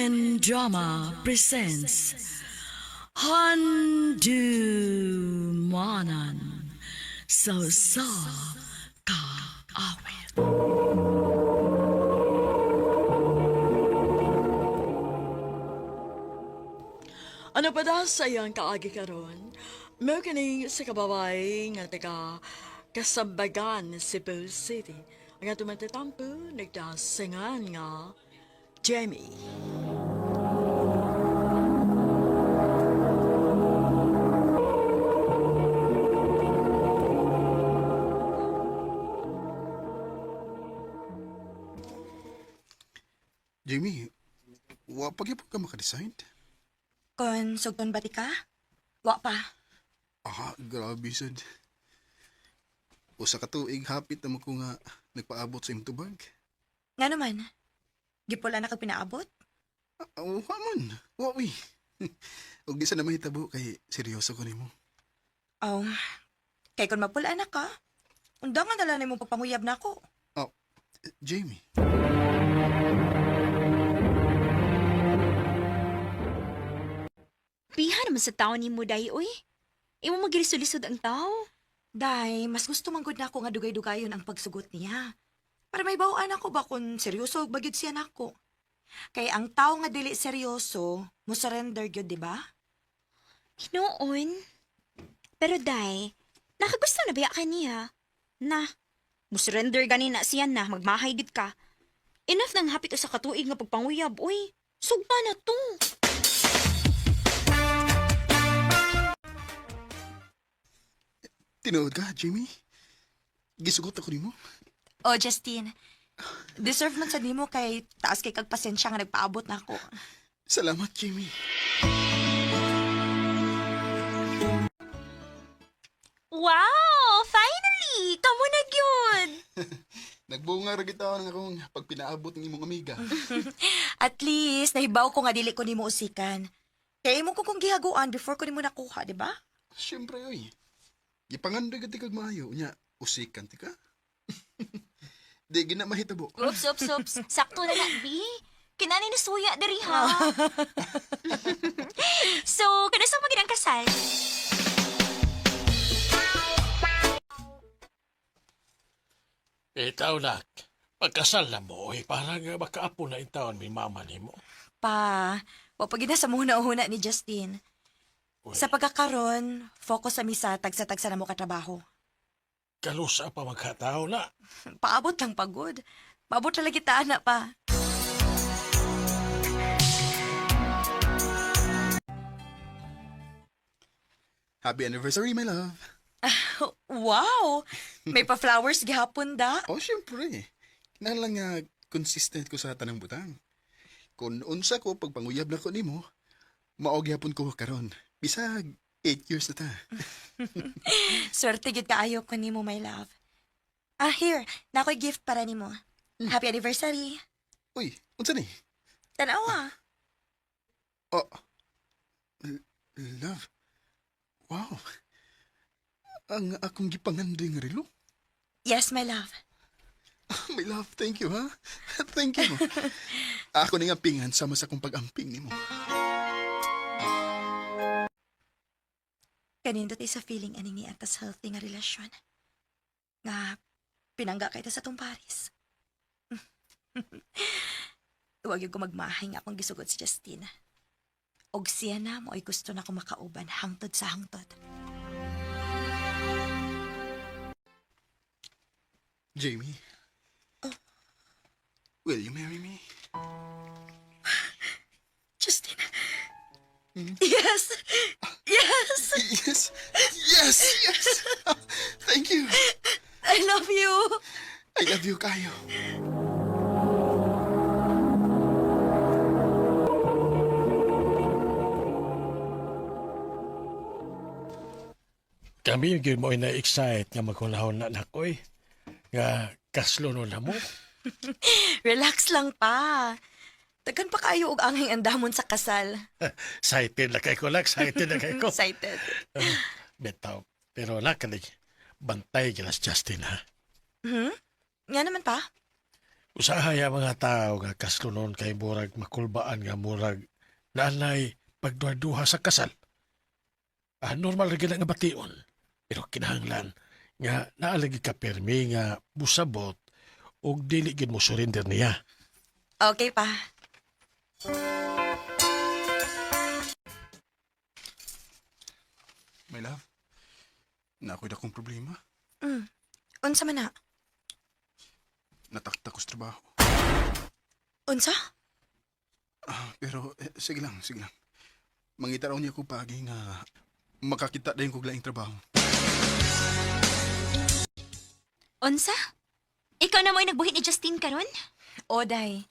Korean Drama presents Handu Manan So Sa Ka Awit. Ano pa da sa iyang kaagi karon? Mo kini sa kababay nga taga Kasambagan, Cebu City. Ang atong matatampo nagdasingan nga Jamie. Jamie, wa pa gyud ka makadesign? Kon sugton ba ti ka? Wa pa. Grabe sad. Usa ka tuig hapit na mo ko nga nagpaabot sa imong tubag. Nga naman. Gipula na ka pinaabot? Wa man. Wa uy. Ug di sa na mahitabo kay seryoso ko nimo. Oh, kay kon mapula na ka, undangan na lang mo papanguyab na ako. Jamie. Piha naman sa tao ni mo, day, oy. Imo magilisod-lisod ang tao. Day, mas gusto manggod na ako nga dugay-dugayon ang pagsugot niya. Para may bawaan ako ba kung seryoso ug bagyod siya nako. Kay ang tao nga dili seryoso, mo surrender gyud, di ba? Hinoon. Pero day, nakagusto na biya ka niya. Na, musurrender gani na siya na, magmahay gid ka. Enough nang hapit sa katuig nga pagpanguyab, oy. Sugpa na to. Tinuod ka, Jamie? Gisugot ako nimo. Oh, Justine. Deserve man sa nimo kay taas kay kag pasensya nga nagpaabot na ako. Salamat, Jamie. Wow! Finally! Kamu na gyud! Nagbunga ra kita ng akong pag pinaabot ng imong amiga. At least, nahibaw ko nga dili ko nimo usikan. Kaya mo ko kung gihaguan before ko nimo nakuha, di ba? Siyempre, oy. Gipangandoy ka ti kag maayo. Nya, usikan ti ka. Di gina mahitabo. Oops. Sakto na na, B. Kinani na suya dari ha. So, kanasang magiging kasal? Ikaw, nak. Pagkasal na mo, parang makaapo na yung taon may mama ni mo. Pa, wapag na sa muna-una ni Justine. Uy, Sa pagkakaron, focus sa misa tagsa-tagsa na mo katrabaho. kalusa pa magkatao na. Paabot lang pagod. Paabot talaga kita, anak pa. Happy anniversary, my love. Wow! May pa-flowers gihapon da. Oh, siyempre. Kinalang nga consistent ko sa tanang butang. Kung unsa ko pagpanguyab na ko nimo, maog yapon ko karon. Bisag 8 years na ta. Swerte gid kaayo ko nimo, my love. Here, nakoy gift para nimo. Happy anniversary. Uy, unsa ni? Tanawa. Oh, love. Wow. Ang akong gipangandoy nga relo. Yes, my love. My love, thank you, ha? Thank you. Ako ni nga pingan sama sa kong pag-amping nimo. Kanindot sa feeling aning ni atas healthy nga relasyon. Nga, pinangga kay ta sa tong Paris. Huwag yung ko magmahay nga akong gisugot si Justine. Og siya na mo ay gusto na ko makauban hangtod sa hangtod. Jamie. Will you marry me? Justine. Yes! Yes! Yes! Yes! Yes! Thank you! I love you! I love you, kayo. Kami yung mo na-excite nga magkunahon na nakoy. Nga kaslo no na mo. Relax lang pa. Tagan pa kayo og angay andamon sa kasal. Excited na kay ko, nak. Excited na kay ko. Excited. Betaw. Pero nak, bantay gilas Justin, ha? Nga naman pa? Usahay ang mga tao nga kaslunon kay murag makulbaan nga murag nanay pagduha-duha sa kasal. Normal rin nga bation. Pero kinahanglan nga naalagi ka permi nga busabot o dili gid mo surrender niya. Okay pa. My love, nakoy akong problema. Unsa man na? Natakta ko sa trabaho. Unsa? Pero, sige lang, sige lang. Mangita raw niya ko pagi nga makakita dayon kog laing trabaho. Unsa? Ikaw na mo'y nagbuhit ni Justin karon? Oday.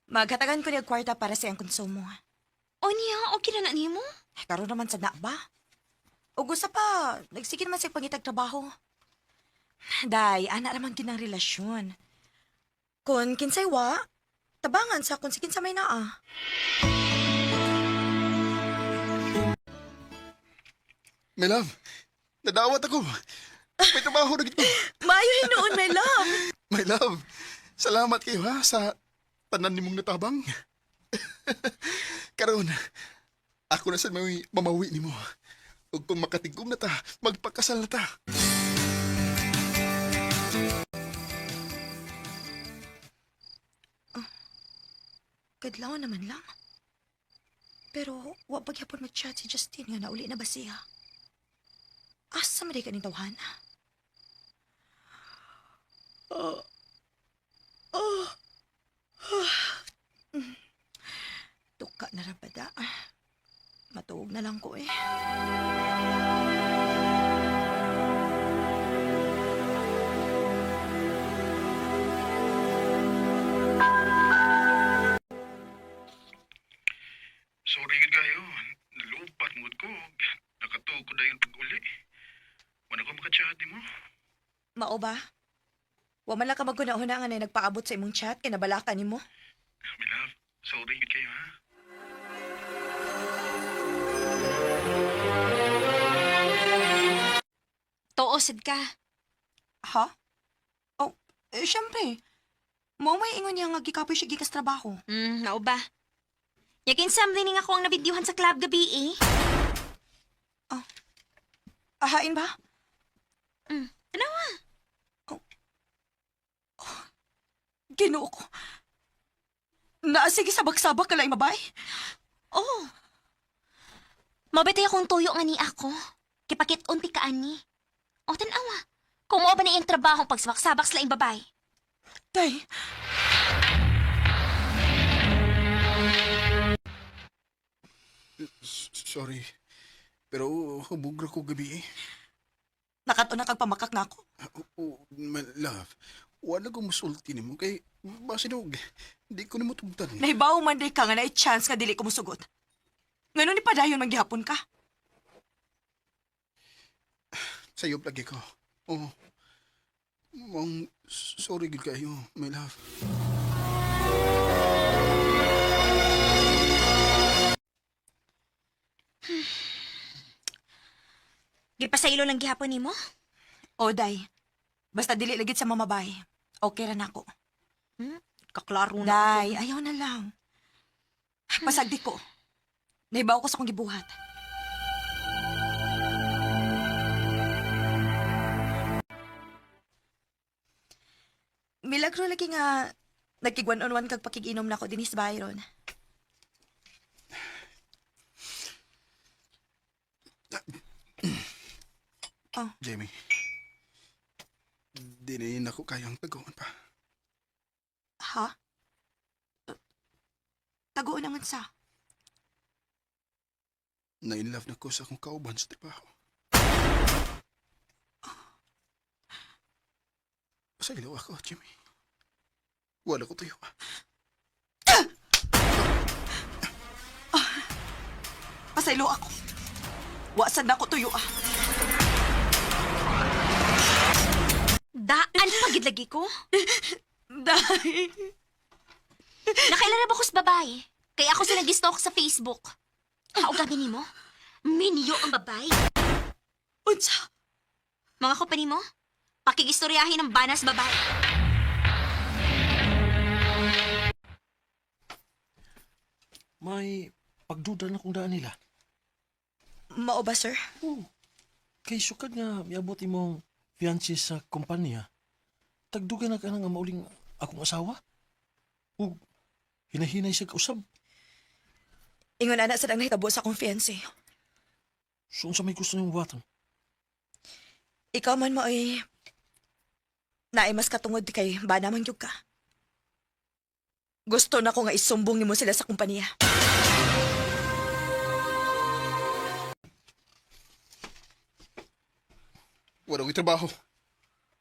Maghatagan ko niya kwarta para sa iyang konsumo. O niya, okay na nimo? Karon naman sa na ba? O gusto pa, nagsigil man sa pangitag trabaho. Day, anak naman ginang relasyon. Kung kinsay wa, tabangan sa kung si kinsay may naa. My love, nadawat ako. May trabaho na gito. Maayo hinuon, my love. My love, salamat kayo ha sa tanan nimong natabang. Karon, ako na sa may mamawi nimo. Ug kung makatigom na ta, magpakasal na ta. Kadlaw naman lang. Pero, wa pagyapon mag-chat si Justin nga nauli na ba siya? Asa man di ka ning tawhana? Tuka na rabada. Matuog na lang ko eh. Sorry gid kayo. Nalupat mood ko. Nakatuog ko dayon pag-uli. Wala ko makachat mo. Mao ba? Wa man lang ka magkunahuna nga na nagpaabot sa imong chat kay nabalakan nimo. My love, sorry gid kayo ha. Tuosid ka. Ha? Oh, syempre. Mao may ingon niya nga gikapoy siya gikas trabaho. Nao ba? Yakin samli ni nga ako ang nabidyuhan sa club gabi eh. Ahain ba? Ano nga? Ginoo ko. Naasige sa bagsabak ka lang mabay? Oh. Mabitay akong tuyo nga ni ako. Kipakit unti ka ani. O tanawa. Kung mo ba na iyang trabaho pagsabak-sabak sa laing babay? Day, Sorry. Pero hubugra ko gabi eh. nakato na kag pamakak na ako. My love, wala ko musulti nimo kay basinog. Di ko nimo tugtan. Nahibaw man day ka nga na chance nga dili ko musugot. Ngano ni padayon man gihapon ka? Sayop lagi ko. Oh. Mong sorry gid kayo, my love. Gipasaylo lang gihapon nimo? O day, basta dili lagit sa mamabay. Okay ra nako. Kaklaro na. Day, ayaw na lang. Pasagdi ko. Nahibaw ko sa kong gibuhat. Milagro lagi nga nagkigwan-on-wan kag pakiginom na ko dinis Byron. Jamie. Di na ako kayang taguan pa. Ha? Tagoon naman sa. Na-inlove na ko sa akong kauban sa trabaho. Sa ilaw ako, Jimmy. Wala ko tuyo. Pasaylo ako. Wasan na ko tuyo ah. Daan pagid lagi ko. Day. Nakailan ba ko sa babae? Kaya ako sa nag-stalk sa Facebook. Haugabi nimo? Minyo ang babae. Unsa? Mga kompany mo? Pakigistoryahin ng banas babae. may pagduda na kung daan nila. Mao ba, sir? Oo. Kay sukad nga miabot imong fiancé sa kumpanya. Tagduga na ka nga mauling akong asawa. O hinahinay siya kausab. Ingon ana sa nang nahitabo sa akong fiancé. So unsa may gusto niyong buhaton? Ikaw man mo ay naay mas katungod kay bana man gyud ka. Gusto na ko nga isumbong nimo sila sa kumpanya. Wala ko'y trabaho.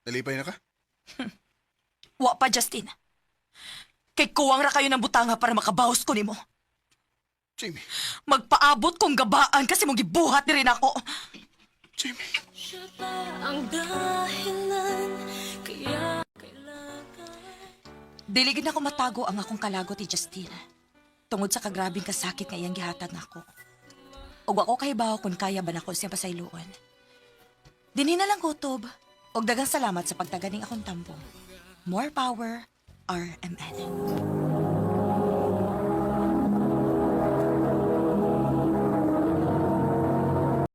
Nalipay na ka? Wa pa, Justin. Kay kuwang ra kayo ng butanga para makabawas ko nimo. Jamie, Magpaabot kong gabaan kasi mong gibuhat ni rin ako. Jamie. Ang dahilan kaya kailangan Diligid na ko matago ang akong kalagot ni Justin. Tungod sa kagrabing kasakit nga iyang gihatag nako. Og ako kahibaw kung kaya ba nako siya pasayloon. Dinhi na lang kutob. Og dagang salamat sa pagtaganing akong tampo. More power, RMN.